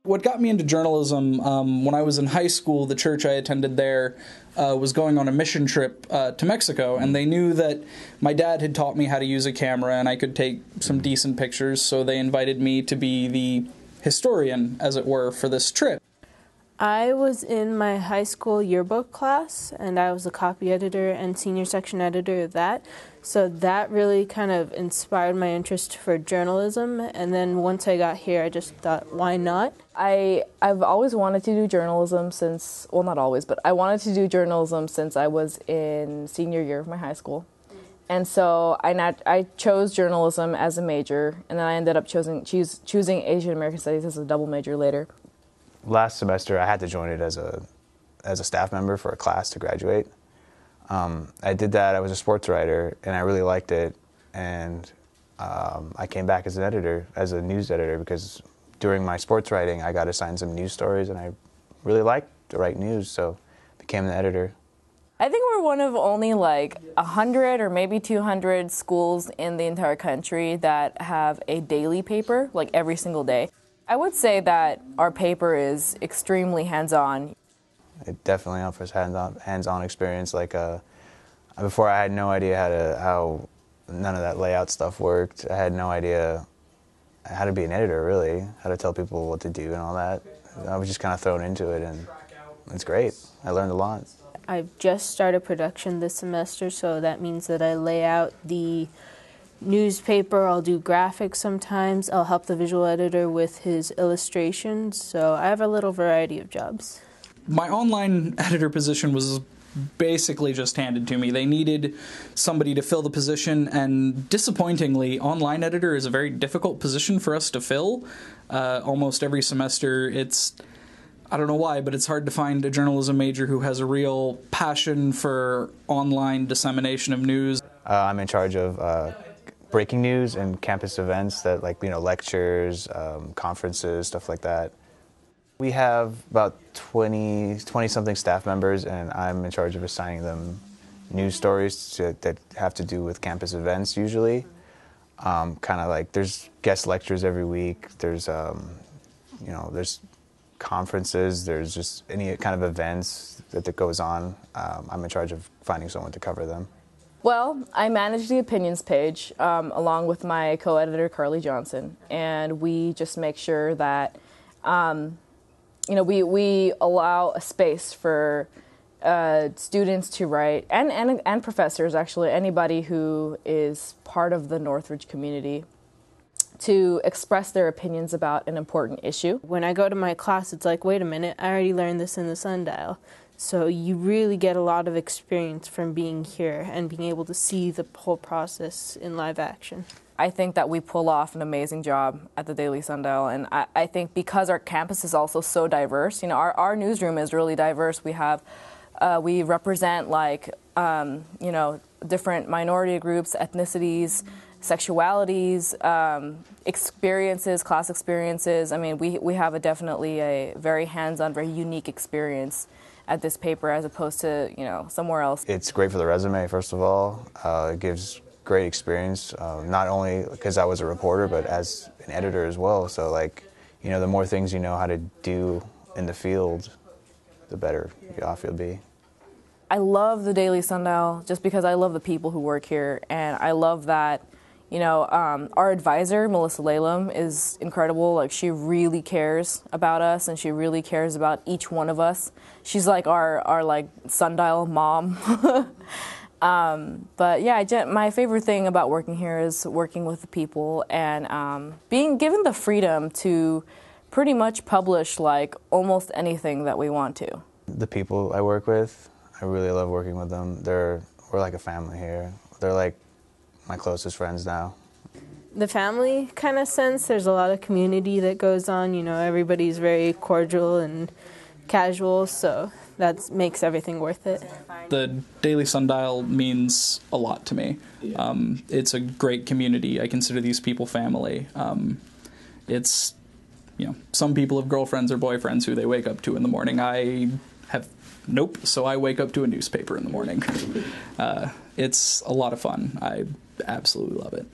What got me into journalism, when I was in high school, the church I attended there was going on a mission trip to Mexico, and they knew that my dad had taught me how to use a camera and I could take some decent pictures, so they invited me to be the historian, as it were, for this trip. I was in my high school yearbook class, and I was a copy editor and senior section editor of that. So that really kind of inspired my interest for journalism. And then once I got here, I just thought, why not? I've always wanted to do journalism since, well, not always, but I wanted to do journalism since I was in senior year of my high school. And so I chose journalism as a major, and then I ended up choosing Asian American Studies as a double major later. Last semester, I had to join it as a staff member for a class to graduate. I did that. I was a sports writer, and I really liked it. And I came back as an editor, as a news editor, because during my sports writing, I got assigned some news stories, and I really liked to write news, so I became an editor. I think we're one of only like 100 or maybe 200 schools in the entire country that have a daily paper, like every single day. I would say that our paper is extremely hands-on. It definitely offers hands-on experience. Like before, I had no idea how none of that layout stuff worked. I had no idea how to be an editor, really, how to tell people what to do and all that. I was just kind of thrown into it, and it's great. I learned a lot. I've just started production this semester, so that means that I lay out the newspaper, I'll do graphics sometimes, I'll help the visual editor with his illustrations, so I have a little variety of jobs. My online editor position was basically just handed to me. They needed somebody to fill the position, and disappointingly, online editor is a very difficult position for us to fill. Almost every semester, I don't know why, but it's hard to find a journalism major who has a real passion for online dissemination of news. I'm in charge of breaking news and campus events, that lectures, conferences, stuff like that. We have about 20-something staff members, and I'm in charge of assigning them news stories that have to do with campus events usually. Kind of like there's guest lectures every week, there's there's conferences, there's just any kind of events that goes on. I'm in charge of finding someone to cover them. Well, I manage the opinions page along with my co-editor Carly Johnson, and we just make sure that we allow a space for students to write, and professors, actually, anybody who is part of the Northridge community, to express their opinions about an important issue. When I go to my class, it's like, wait a minute, I already learned this in the Sundial. So you really get a lot of experience from being here and being able to see the whole process in live action. I think that we pull off an amazing job at the Daily Sundial, and I think because our campus is also so diverse, our newsroom is really diverse. We represent different minority groups, ethnicities, sexualities, experiences, class experiences. I mean, we have definitely a very hands-on, very unique experience at this paper as opposed to, somewhere else. It's great for the resume, first of all. It gives great experience, not only because I was a reporter, but as an editor as well. So, the more things you know how to do in the field, the better off you'll be. I love the Daily Sundial just because I love the people who work here, and I love that, our advisor, Melissa Lalem, is incredible. She really cares about us, and she really cares about each one of us. She's like our Sundial mom. But yeah, my favorite thing about working here is working with the people and being given the freedom to pretty much publish almost anything that we want to. The people I work with, I really love working with them. We're like a family here. They're like my closest friends now. The family kind of sense, there's a lot of community that goes on. Everybody's very cordial and casual, so that makes everything worth it. The Daily Sundial means a lot to me. It's a great community. I consider these people family. Some people have girlfriends or boyfriends who they wake up to in the morning. I have nope, so I wake up to a newspaper in the morning. It's a lot of fun. I absolutely love it.